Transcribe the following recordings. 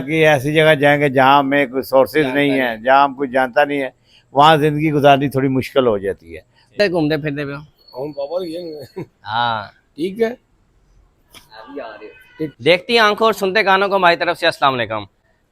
कि ऐसी जगह जाएंगे जहाँ हमें कोई सोर्सेज नहीं है, जहाँ हम कुछ जानता नहीं है, वहाँ जिंदगी गुजारनी थोड़ी मुश्किल हो जाती है। घूमते फिरते पे हो? हम पापा ये हाँ, ठीक है। देखती आंखों और सुनते कानों को हमारी तरफ से अस्सलाम वालेकुम।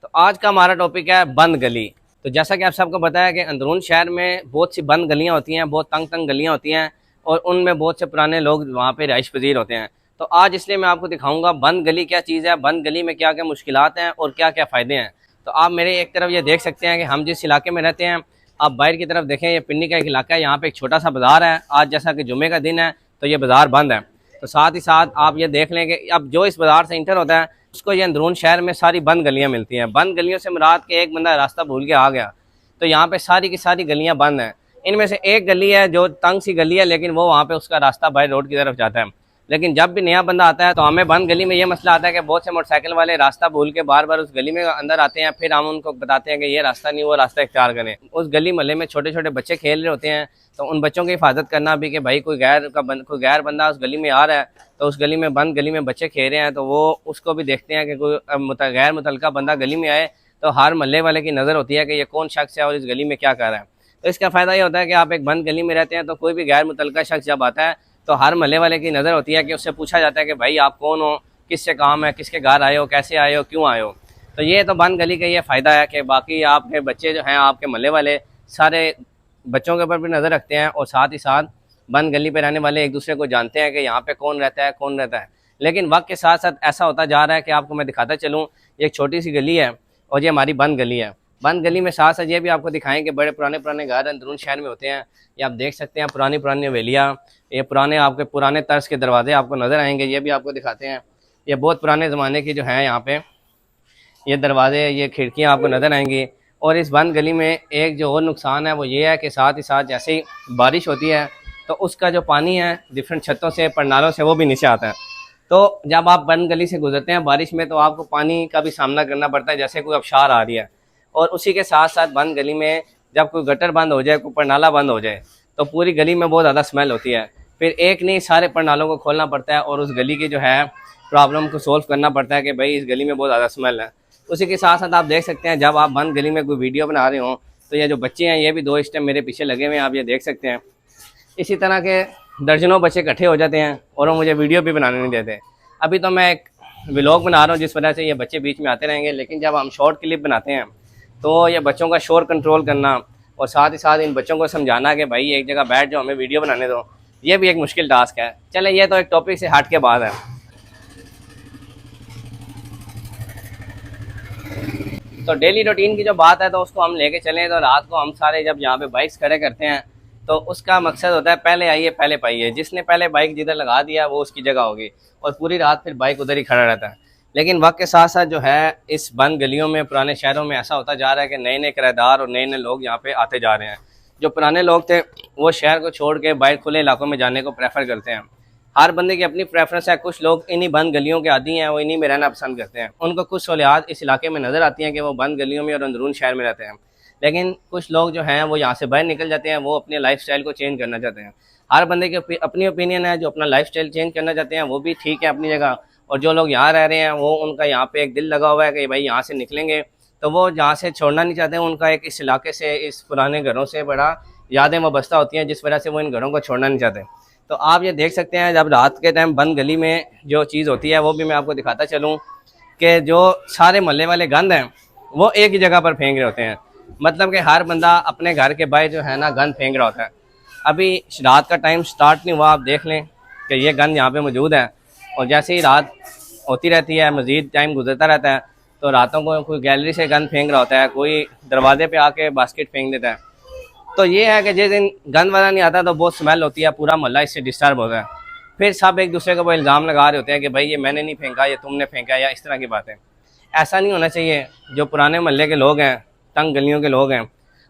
तो आज का हमारा टॉपिक है बंद गली। तो जैसा कि आप सबको पता है कि अंदरून शहर में बहुत सी बंद गलियां होती हैं, बहुत तंग तंग गलियां होती हैं और उनमें बहुत से पुराने लोग वहाँ पे रिहाइश पजीर होते हैं। तो आज इसलिए मैं आपको दिखाऊंगा बंद गली क्या चीज़ है, बंद गली में क्या क्या मुश्किलात हैं और क्या क्या फ़ायदे हैं। तो आप मेरे एक तरफ ये देख सकते हैं कि हम जिस इलाके में रहते हैं, आप बाहर की तरफ देखें, ये पिंडी का एक इलाका है। यहाँ पे एक छोटा सा बाज़ार है। आज जैसा कि जुम्मे का दिन है तो ये बाज़ार बंद है। तो साथ ही साथ आप ये देख लें कि अब जो इस बाज़ार से इंटर होता है उसको ये अंदरून शहर में सारी बंद गलियाँ मिलती हैं। बंद गलियों से मुराद के एक बंदा रास्ता भूल के आ गया तो यहाँ पे सारी की सारी गलियाँ बंद हैं। इनमें से एक गली है जो तंग सी गली है, लेकिन वो वहाँ पे उसका रास्ता बाई रोड की तरफ जाता है। लेकिन जब भी नया बंदा आता है तो हमें बंद गली में ये मसला आता है कि बहुत से मोटरसाइकिल वाले रास्ता भूल के बार बार उस गली में अंदर आते हैं। फिर हम उनको बताते हैं कि ये रास्ता नहीं, वो रास्ता इख्तियार करें। उस गली मोहल्ले में छोटे छोटे बच्चे खेल रहे होते हैं, तो उन बच्चों की हिफाजत करना भी कि भाई कोई गैर बंदा उस गली में आ रहा है, तो उस गली में बंद गली में बच्चे खेल रहे हैं तो वो उसको भी देखते हैं कि कोई गैर मुतल्लिका बंदा गली में आए तो हर मोहल्ले वाले की नज़र होती है कि ये कौन शख्स है और इस गली में क्या कर रहा है। तो इसका फ़ायदा ये होता है कि आप एक बंद गली में रहते हैं तो कोई भी गैर मुतल्लिका शख्स जब आता है तो हर मोहल्ले वाले की नज़र होती है कि उससे पूछा जाता है कि भाई आप कौन हो, किससे काम है, किसके घर आए हो, कैसे आए हो, क्यों आए हो। तो ये तो बंद गली का ये फ़ायदा है कि बाकी आपके बच्चे जो हैं, आपके मोहल्ले वाले सारे बच्चों के ऊपर भी नज़र रखते हैं और साथ ही साथ बंद गली पे रहने वाले एक दूसरे को जानते हैं कि यहाँ पे कौन रहता है, कौन रहता है। लेकिन वक्त के साथ साथ ऐसा होता जा रहा है कि आपको मैं दिखाता चलूँ, एक छोटी सी गली है और ये हमारी बंद गली है। बंद गली में साथ साथ ये भी आपको दिखाएं कि बड़े पुराने पुराने घर अंदरून शहर में होते हैं। ये आप देख सकते हैं पुरानी पुरानी हवेलियाँ, ये आपके पुराने तर्ज के दरवाजे आपको नज़र आएंगे। ये भी आपको दिखाते हैं, ये बहुत पुराने ज़माने की जो है यहाँ पे ये दरवाजे, ये खिड़कियाँ आपको नज़र आएंगी। और इस बंद गली में एक जो और नुकसान है वो ये है कि साथ ही साथ जैसे ही बारिश होती है तो उसका जो पानी है डिफरेंट छतों से, पंडालों से, वो भी नीचे आता है। तो जब आप बंद गली से गुजरते हैं बारिश में तो आपको पानी का भी सामना करना पड़ता है, जैसे कोई आबशार आ रही है। और उसी के साथ साथ बंद गली में जब कोई गटर बंद हो जाए, कोई पंडाला बंद हो जाए तो पूरी गली में बहुत ज़्यादा स्मेल होती है। फिर एक नहीं सारे पंडालों को खोलना पड़ता है और उस गली की जो है प्रॉब्लम को सोल्व करना पड़ता है कि भाई इस गली में बहुत ज़्यादा स्मेल है। उसी के साथ साथ आप देख सकते हैं जब आप बंद गली में कोई वीडियो बना रहे हो तो ये जो बच्चे हैं ये भी दो इस टाइम मेरे पीछे लगे हुए हैं, आप ये देख सकते हैं। इसी तरह के दर्जनों बच्चे इकट्ठे हो जाते हैं और वो मुझे वीडियो भी बनाने नहीं देते। अभी तो मैं एक व्लॉग बना रहा हूँ जिस वजह से ये बच्चे बीच में आते रहेंगे, लेकिन जब हम शॉर्ट क्लिप बनाते हैं तो ये बच्चों का शोर कंट्रोल करना और साथ ही साथ इन बच्चों को समझाना कि भाई एक जगह बैठ जाओ, हमें वीडियो बनाने दो, ये भी एक मुश्किल टास्क है। चले ये तो एक टॉपिक से हट के बात है। तो डेली रूटीन की जो बात है तो उसको हम लेके चलें तो रात को हम सारे जब यहाँ पे बाइक्स खड़े करते हैं तो उसका मकसद होता है पहले आइए पहले पाइए। जिसने पहले बाइक जिधर लगा दिया वो उसकी जगह होगी और पूरी रात फिर बाइक उधर ही खड़ा रहता है। लेकिन वक्त के साथ साथ जो है इस बंद गलियों में, पुराने शहरों में ऐसा होता जा रहा है कि नए नए किराएदार और नए नए लोग यहाँ पे आते जा रहे हैं। जो पुराने लोग थे वो शहर को छोड़ के बाहर खुले इलाकों में जाने को प्रेफर करते हैं। हर बंदे की अपनी प्रेफरेंस है। कुछ लोग इन्हीं बंद गलियों के आदी हैं, वो इन्हीं में रहना पसंद करते हैं। उनको कुछ सहूलियात इस इलाके में नज़र आती हैं कि वो बंद गलियों में और अंदरून शहर में रहते हैं। लेकिन कुछ लोग जो हैं वो यहाँ से बाहर निकल जाते हैं, वो अपने लाइफ स्टाइल को चेंज करना चाहते हैं। हर बंदे की अपनी ओपिनियन है, जो अपना लाइफ स्टाइल चेंज करना चाहते हैं वो भी ठीक है अपनी जगह। और जो लोग यहाँ रह रहे हैं वो उनका यहाँ पे एक दिल लगा हुआ है कि भाई यहाँ से निकलेंगे, तो वो यहाँ से छोड़ना नहीं चाहते। उनका एक इस इलाके से, इस पुराने घरों से बड़ा यादें वाबस्ता होती हैं जिस वजह से वो इन घरों को छोड़ना नहीं चाहते। तो आप ये देख सकते हैं जब रात के टाइम बंद गली में जो चीज़ होती है वो भी मैं आपको दिखाता चलूँ कि जो सारे मोहल्ले वाले गंद हैं वो एक ही जगह पर फेंक रहे होते हैं। मतलब कि हर बंदा अपने घर के बाहर जो है ना गंद फेंक रहा होता है। अभी रात का टाइम स्टार्ट नहीं हुआ, आप देख लें कि ये गंद यहाँ पे मौजूद है और जैसे ही रात होती रहती है, मज़ीद टाइम गुजरता रहता है, तो रातों को कोई गैलरी से गंद फेंक रहा होता है, कोई दरवाजे पे आके बास्केट फेंक देता है। तो ये है कि जिस दिन गंद वाला नहीं आता तो बहुत स्मेल होती है, पूरा मोहल्ला इससे डिस्टर्ब होता है। फिर सब एक दूसरे को वो इल्ज़ाम लगा रहे होते हैं कि भाई ये मैंने नहीं फेंका, ये तुमने फेंका, या इस तरह की बातें। ऐसा नहीं होना चाहिए। जो पुराने मोहल्ले के लोग हैं, तंग गलियों के लोग हैं,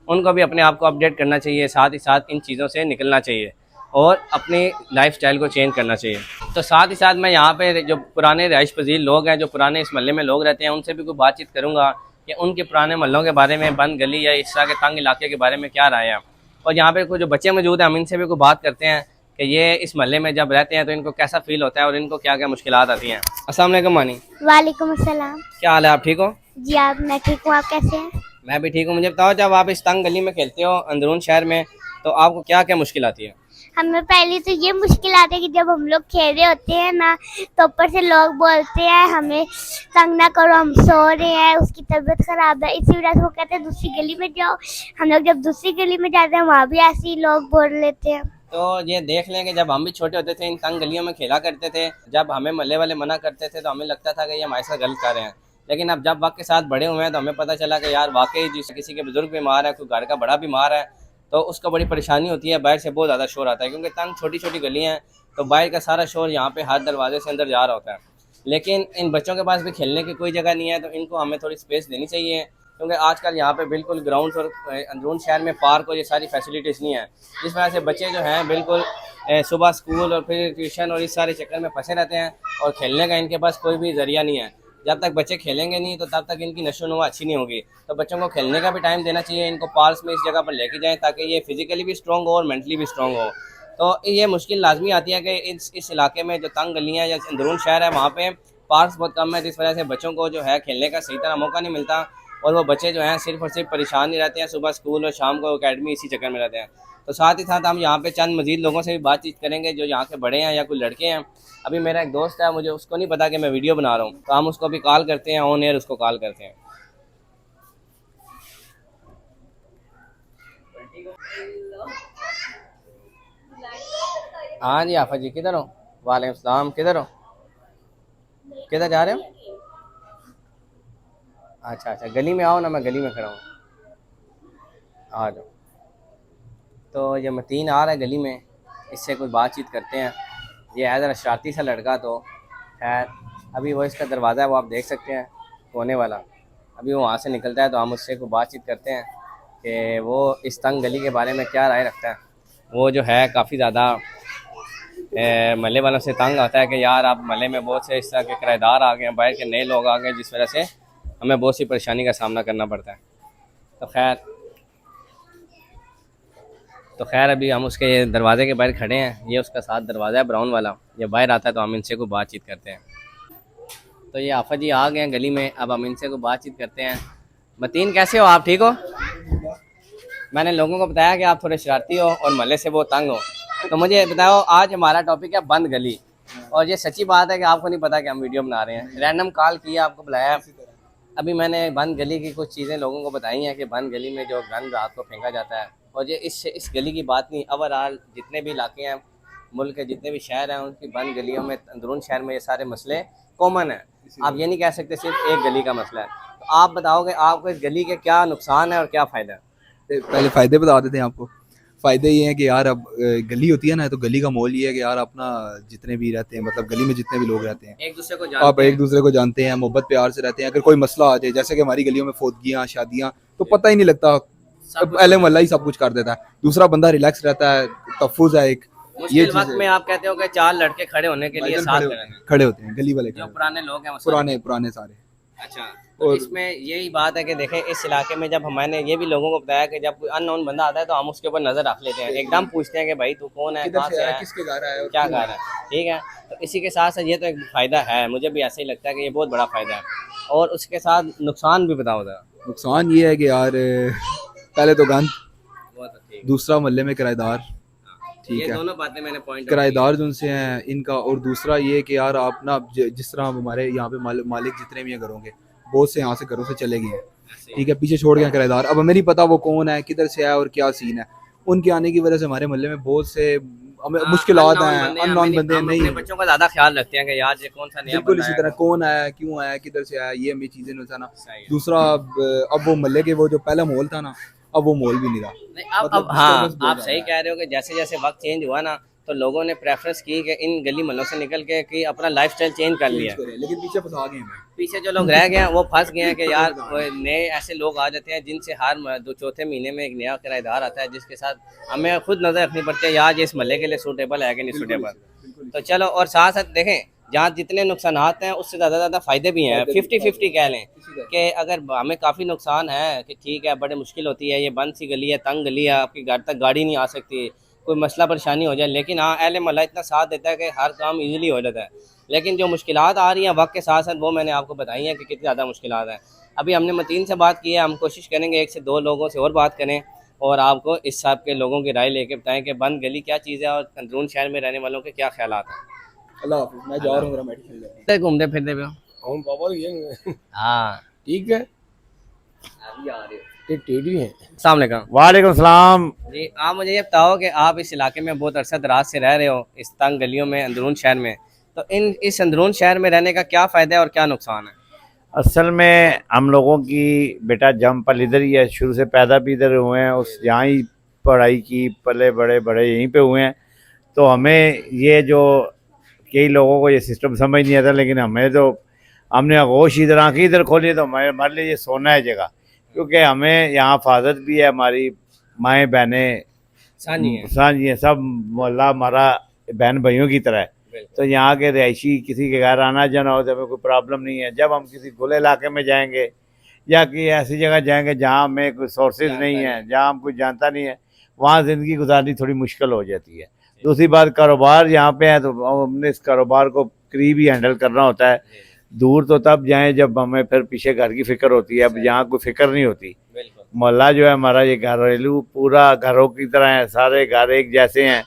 उनको भी अपने आप को अपडेट करना चाहिए, साथ ही साथ इन चीज़ों से निकलना चाहिए और अपनी लाइफ स्टाइल को चेंज करना चाहिए। तो साथ ही साथ मैं यहाँ पे जो पुराने रिहाइश पजीर लोग हैं, जो पुराने इस मोहल्ले में लोग रहते हैं, उनसे भी कोई बातचीत करूँगा कि उनके पुराने मोहल्लों के बारे में, बंद गली या इस तरह के तंग इलाके के बारे में क्या राय है। और यहाँ पे कुछ जो बच्चे मौजूद हैं हम इनसे भी कोई बात करते हैं कि ये इस मोहल्ले में जब रहते हैं तो इनको कैसा फील होता है और इनको क्या क्या मुश्किलात आती हैं। अस्सलाम वालेकुम मानी। वालेकुम अस्सलाम। क्या हाल है, आप ठीक हो? जी आप मैं ठीक हूँ, आप कैसे हैं? मैं भी ठीक हूँ। मुझे बताओ, जब आप इस तंग गली में खेलते हो अंदरून शहर में, तो आपको क्या क्या मुश्किल आती है? हमें पहले तो ये मुश्किल आती है कि जब हम लोग खेल रहे होते हैं ना, तो ऊपर से लोग बोलते हैं हमें तंग ना करो, हम सो रहे हैं, उसकी तबीयत खराब है, इसी वजह से वो कहते हैं दूसरी गली में जाओ। हम लोग जब दूसरी गली में जाते हैं वहाँ भी ऐसे ही लोग बोल लेते हैं। तो ये देख लें कि जब हम भी छोटे होते थे इन तंग गलियों में खेला करते थे, जब हमें मोहल्ले वाले मना करते थे तो हमें लगता था कि ये हमारे साथ गलत कर रहे हैं। लेकिन अब जब वक्त के साथ बड़े हुए हैं तो हमें पता चला कि यार वाकई जिस किसी के बुजुर्ग बीमार है, कोई घर का बड़ा बीमार है, तो उसको बड़ी परेशानी होती है। बाहर से बहुत ज़्यादा शोर आता है क्योंकि तंग छोटी छोटी गलियाँ हैं, तो बाहर का सारा शोर यहाँ पे हर दरवाजे से अंदर जा रहा होता है। लेकिन इन बच्चों के पास भी खेलने की कोई जगह नहीं है, तो इनको हमें थोड़ी स्पेस देनी चाहिए, क्योंकि आजकल यहाँ पे बिल्कुल ग्राउंड और अंदरून शहर में पार्क और ये सारी फैसिलिटीज़ नहीं है, जिस वजह से बच्चे जो हैं बिल्कुल सुबह स्कूल और फिर ट्यूशन और इस सारे चक्कर में फंसे रहते हैं और खेलने का इनके पास कोई भी ज़रिया नहीं है। जब तक बच्चे खेलेंगे नहीं तो तब तक इनकी नशोनुमा अच्छी नहीं होगी। तो बच्चों को खेलने का भी टाइम देना चाहिए, इनको पार्क्स में इस जगह पर लेके जाएं ताकि ये फिजिकली भी स्ट्रॉन्ग हो और मेंटली भी स्ट्रॉन्ग हो। तो ये मुश्किल लाजमी आती है कि इस इलाके में जो तंग गलियाँ या अंदरून शहर है वहाँ पे पार्क्स बहुत कम है, जिस वजह से बच्चों को जो है खेलने का सही तरह मौका नहीं मिलता और वो बच्चे जो हैं सिर्फ और सिर्फ परेशान ही रहते हैं, सुबह स्कूल और शाम को अकेडमी इसी चक्कर में रहते हैं। तो साथ ही साथ हम यहाँ पे चंद मजीद लोगों से भी बातचीत करेंगे जो यहाँ के बड़े हैं या कोई लड़के हैं। अभी मेरा एक दोस्त है, मुझे उसको नहीं पता कि मैं वीडियो बना रहा हूँ, तो हम उसको अभी कॉल करते हैं, ऑन एयर उसको कॉल करते हैं। हाँ जी आफा जी, किधर हो? वालेकुम सलाम, किधर हो? किधर जा रहे हो? अच्छा अच्छा, गली में आओ ना, मैं गली में खड़ा हूँ, आ जाओ। तो ये मतीन आ रहा है गली में, इससे कोई बातचीत करते हैं। ये है ज़रा शरारती सा लड़का, तो खैर अभी वो इसका दरवाज़ा है वो आप देख सकते हैं कोने वाला, अभी वो वहाँ से निकलता है तो हम उससे कोई बातचीत करते हैं कि वो इस तंग गली के बारे में क्या राय रखता है। वो जो है काफ़ी ज़्यादा महल्ले वालों से तंग आता है कि यार आप महल्ले में बहुत से इस तरह के किराएदार आ गए हैं, बाहर के नए लोग आ गए, जिस वजह से हमें बहुत सी परेशानी का सामना करना पड़ता है। तो खैर अभी हम उसके दरवाजे के बाहर खड़े हैं, ये उसका साथ दरवाज़ा है ब्राउन वाला, ये बाहर आता है तो हम इनसे कोई बातचीत करते हैं। तो ये आफा जी आ गए हैं गली में, अब हम इनसे कोई बातचीत करते हैं। मतीन कैसे हो आप, ठीक हो? मैंने लोगों को बताया कि आप थोड़े शरारती हो और महल्ले से वो तंग हो, तो मुझे बताओ आज हमारा टॉपिक है बंद गली। और ये सच्ची बात है कि आपको नहीं पता कि हम वीडियो बना रहे हैं, रैंडम कॉल किया, आपको बुलाया। अभी मैंने बंद गली की कुछ चीज़ें लोगों को बताई हैं कि बंद गली में जो गंद रात को फेंका जाता है, और ये इस गली की बात नहीं, ओवरऑल जितने भी इलाके हैं मुल्क के, जितने भी शहर हैं, उनकी बंद गलियों में अंदरून शहर में ये सारे मसले कॉमन है। आप ये नहीं कह सकते सिर्फ एक गली का मसला है। तो आप बताओगे आपको इस गली के क्या नुकसान है और क्या फ़ायदा है? पहले फ़ायदे बता देते हैं आपको। फ़ायदे ये हैं कि यार अब गली होती है ना, तो गली का माहौल ये है कि यार अपना जितने भी रहते हैं, मतलब गली में जितने भी लोग रहते हैं, एक दूसरे को आप जानते एक हैं। दूसरे को जानते हैं, मोहब्बत प्यार से रहते हैं। अगर कोई मसला आ जाए, जैसे कि हमारी गलियों में फौतगियाँ शादियाँ, तो पता ही नहीं लगता, पहले मोहल्ला ही सब कुछ कर देता है, दूसरा बंदा रिलैक्स रहता है, तहफ़्फ़ुज़ है एक। ये मुश्किल चीज़ वक्त में आप कहते हो कि चार लड़के खड़े होने के लिए साथ खड़े होते हैं गली वाले, जो पुराने लोग हैं वो सारे। पुराने पुराने सारे। अच्छा, तो इसमें यही बात है कि देखें इस इलाके में जब मैंने ये भी लोगों को बताया कि जब कोई अननोन बंदा आता है तो हम उसके ऊपर नज़र रख लेते हैं, एकदम पूछते हैं कि भाई तू कौन है, कहाँ से है, किसके घर आया है, क्या कर रहा है, ठीक है। तो इसी के साथ साथ ये तो एक फ़ायदा है, मुझे भी ऐसा ही लगता है कि ये बहुत बड़ा फ़ायदा है। और उसके साथ नुकसान भी बताओ ज़रा। नुकसान ये है कि यार पहले तो गंद, वो तो ठीक दूसरा मोहल्ले में किराएदार, है, ठीक ये है, दोनों बातें मैंने पॉइंट किराएदार जो उनसे हैं इनका, और दूसरा ये कि यार आप ना जिस तरह हमारे यहाँ पे मालिक जितने भी हैं घरों के, बहुत से यहाँ से घरों से चले गए हैं, ठीक है, पीछे छोड़ गए किराएदार। अब हमें नहीं पता वो कौन है, किधर से है और क्या सीन है। उनके आने की वजह से हमारे मोहल्ले में बहुत से हमें मुश्किलात हैं, अननोन बंदे हम नहीं, अपने बच्चों का ज़्यादा ख्याल रखते हैं कि यार ये कौन सा नया बिल्कुल बंदा इसी है। तरह कौन आया, क्यों आया, किधर से आया, ये हमें चीज़ें नहीं बताना। सही है। दूसरा अब वो मोहल्ले के वो जो पहला माहौल था ना, अब वो माहौल भी नहीं रहा। नहीं, अब मतलब हाँ disturbance बहुत आप सही कह रहे हो कि जैसे जैसे वक्त चेंज हुआ ना, तो लोगों ने प्रेफरेंस की कि इन गली मोहल्लों से निकल के कि अपना लाइफस्टाइल चेंज कर लिया। लेकिन पीछे फंसा गए हैं। पीछे जो लोग रह गए हैं वो फंस गए हैं कि यार वो नए ऐसे लोग आ जाते हैं जिनसे हर दो चौथे महीने में एक नया किराएदार आता है, जिसके साथ हमें खुद नज़र रखनी पड़ती है यार ये इस महल्ले के लिए सूटेबल है कि नहीं सूटेबल। तो चलो, और साथ साथ देखें जहाँ जितने नुकसान हैं उससे ज़्यादा फ़ायदे भी हैं, 50-50 कह लें कि अगर हमें काफ़ी नुकसान है कि ठीक है बड़े मुश्किल होती है, ये बंद सी गली है, तंग गली है, आपकी घर तक गाड़ी नहीं आ सकती, कोई मसला परेशानी हो जाए, लेकिन हाँ अहले मोहल्ला इतना साथ देता है कि हर काम इजीली हो जाता है। लेकिन जो मुश्किलात आ रही हैं वक्त के साथ साथ वो मैंने आपको बताई हैं कि कितनी ज़्यादा मुश्किलात हैं। अभी हमने मतीन से बात की है, हम कोशिश करेंगे 1 से 2 लोगों से और बात करें और आपको इस सब के लोगों की राय लेके बताएं कि बंद गली क्या चीज़ है और अंदरून शहर में रहने वालों के क्या ख्यालात हैं। अल्लाह हाफिज़, मैं जा रहा हूँ, मेरा मेडिकल है। घूमते फिरते पे हो? हम बाबा ये हाँ, ठीक है अभी आ रहे हो। ये टेढ़ी है। अस्सलाम वालेकुम। वालेकुम सलाम। जी, आप मुझे ये बताओ कि आप इस इलाके में बहुत अरसा दराज से रह रहे हो, इस तंग गलियों में अंदरून शहर में, तो इस अंदरून शहर में रहने का क्या फ़ायदा है और क्या नुकसान है? असल में हम लोगों की बेटा जम पल इधर ही है, शुरू से पैदा भी इधर हुए हैं, उस यहाँ ही पढ़ाई की, पले बड़े बड़े यहीं पे हुए हैं। तो हमें ये जो कई लोगों को ये सिस्टम समझ नहीं आता, लेकिन हमने आगोश इधर आँखें इधर खोली तो हमारे लिए ये सोना है जगह, क्योंकि हमें यहाँ फादत भी है, हमारी माएँ बहनें साँझी है। साँझी हैं, सब मोहल्ला हमारा बहन भाइयों की तरह है। तो यहाँ के रहायशी किसी के घर आना जाना हो तो हमें कोई प्रॉब्लम नहीं है। जब हम किसी खुले इलाके में जाएंगे या कि ऐसी जगह जाएंगे जहाँ हमें कोई सोर्सेज नहीं है, जहाँ हम कुछ जानता नहीं है, वहाँ ज़िंदगी गुजारनी थोड़ी मुश्किल हो जाती है। दूसरी बात, कारोबार यहाँ पे है तो हमने इस कारोबार को करीब ही हैंडल करना होता है। दूर तो तब जाएं जब हमें फिर पीछे घर की फ़िक्र होती है, अब यहाँ कोई फ़िक्र नहीं होती। मोहल्ला जो है हमारा, ये घरेलू पूरा घरों की तरह है, सारे घर एक जैसे हैं।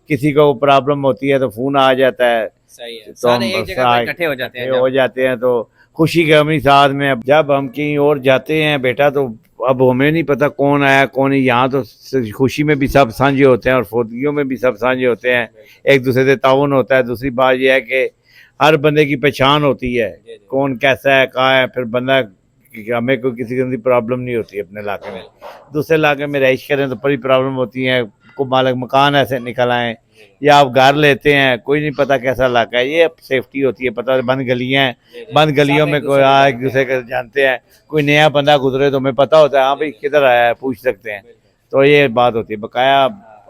किसी को प्रॉब्लम होती है तो फ़ोन आ जाता है, सही है, तो सारे हम एक जगह पे इकट्ठे हो जाते हैं हो जाते हैं, तो खुशी गमी साथ में। अब जब हम कहीं और जाते हैं बेटा तो अब हमें नहीं पता कौन आया कौन नहीं। यहाँ तो खुशी में भी सब साझे होते हैं और फौतगियों में भी सब साझे होते हैं, एक दूसरे से ताउन होता है। दूसरी बात यह है कि हर बंदे की पहचान होती है, कौन कैसा है कहाँ है, फिर बंदा हमें कोई किसी किस्म की प्रॉब्लम नहीं होती है अपने इलाके में। दूसरे इलाके में रहाइश करें तो बड़ी प्रॉब्लम होती है, को मालिक मकान ऐसे निकल आए या आप घर लेते हैं, कोई नहीं पता कैसा इलाका है। ये सेफ्टी होती है, पता है बंद गलियाँ हैं, बंद गलियों में कोई एक दूसरे को जानते हैं, कोई नया बंदा गुजरे तो हमें पता होता है हाँ भाई किधर आया है, पूछ सकते हैं। तो ये बात होती है बकाया,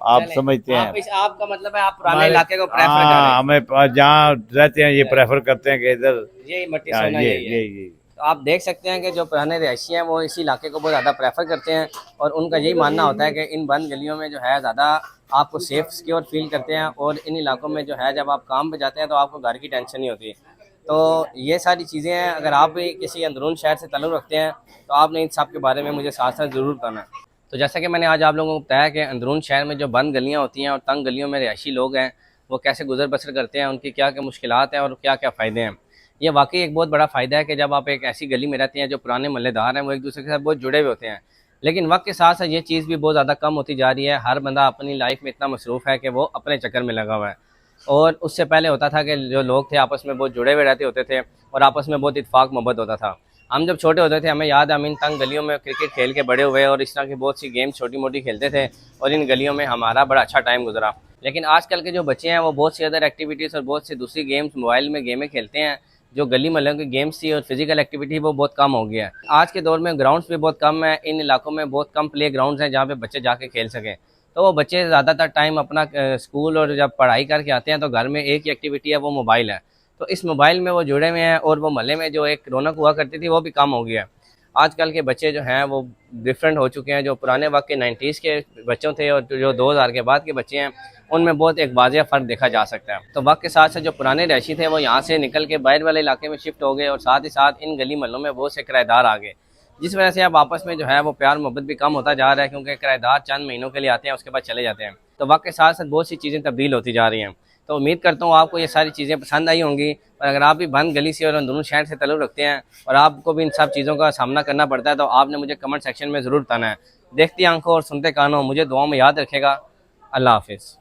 आप समझते हैं। आपका मतलब है आप पुराने इलाके को प्रेफर कर रहे हैं? हाँ, हमें जहाँ रहते हैं ये प्रेफर करते हैं कि इधर यही मट्टी सोना यही है। ये तो आप देख सकते हैं कि जो पुराने रहायशी हैं वो इसी इलाके को बहुत ज़्यादा प्रेफर करते हैं और उनका यही मानना होता है कि इन बंद गलियों में जो है ज़्यादा आपको सेफ सिक्योर फील करते हैं और इन इलाकों में जो है जब आप काम पे जाते हैं तो आपको घर की टेंशन नहीं होती। तो ये सारी चीज़ें हैं, अगर आप भी किसी अंदरून शहर से ताल्लुक़ रखते हैं तो आपने इन सब के बारे में मुझे साथ साथ ज़रूर करना है। तो जैसा कि मैंने आज आप लोगों को बताया कि अंदरून शहर में जो बंद गलियाँ होती हैं और तंग गलियों में रहायशी लोग हैं वो कैसे गुजर बसर करते हैं, उनकी क्या क्या मुश्किलात हैं और क्या क्या फ़ायदे हैं। ये वाकई एक बहुत बड़ा फ़ायदा है कि जब आप एक ऐसी गली में रहते हैं जो पुराने मोहल्लेदार हैं वो एक दूसरे के साथ बहुत जुड़े हुए होते हैं। लेकिन वक्त के साथ साथ ये चीज़ भी बहुत ज़्यादा कम होती जा रही है। हर बंदा अपनी लाइफ में इतना मसरूफ़ है कि वो अपने चक्कर में लगा हुआ है। और उससे पहले होता था कि जो लोग थे आपस में बहुत जुड़े हुए रहते होते थे और आपस में बहुत इत्तेफाक मोहब्बत होता था। हम जब छोटे होते थे हमें याद है हम इन तंग गलियों में क्रिकेट खेल के बड़े हुए और इस तरह की बहुत सी गेम छोटी मोटी खेलते थे और इन गलियों में हमारा बड़ा अच्छा टाइम गुजरा। लेकिन आजकल के जो बच्चे हैं वो बहुत सी अदर एक्टिविटीज़ और बहुत सी दूसरी गेम्स मोबाइल में गेमें खेलते हैं। जो गली मोहल्लों की गेम्स थी और फिजिकल एक्टिविटी वो बहुत कम हो गया है। आज के दौर में ग्राउंड्स भी बहुत कम है, इन इलाकों में बहुत कम प्ले ग्राउंड्स हैं जहाँ पे बच्चे जाके खेल सकें। तो वो बच्चे ज़्यादातर टाइम अपना स्कूल और जब पढ़ाई करके आते हैं तो घर में एक ही एक्टिविटी है, वो मोबाइल है। तो इस मोबाइल में वो जुड़े हुए हैं और वो मोहल्ले में जो एक रौनक हुआ करती थी वो भी कम हो गया है। आजकल के बच्चे जो हैं वो डिफरेंट हो चुके हैं। जो पुराने वक्त के 90s के बच्चों थे और जो 2000 के बाद के बच्चे हैं उनमें बहुत एक वाज़ेह फ़र्क देखा जा सकता है। तो वक्त के साथ साथ जो पुराने रहायशी थे वो यहाँ से निकल के बाहर वाले इलाके में शिफ्ट हो गए और साथ ही साथ इन गली महलों में बहुत से किराएदार आ गए, जिस वजह से अब आपस में जो है वो प्यार मोहब्बत भी कम होता जा रहा है, क्योंकि किराएदार चंद महीनों के लिए आते हैं उसके बाद चले जाते हैं। तो वक्त के साथ साथ बहुत सी चीज़ें तब्दील होती जा रही हैं। तो उम्मीद करता हूँ आपको ये सारी चीज़ें पसंद आई होंगी। और अगर आप भी बंद गली से और अंदरून शहर से ताल्लुक़ रखते हैं और आपको भी इन सब चीज़ों का सामना करना पड़ता है तो आपने मुझे कमेंट सेक्शन में ज़रूर बताना है। देखती आंखों और सुनते कानों, मुझे दुआओं में याद रखेगा। अल्लाह हाफिज़।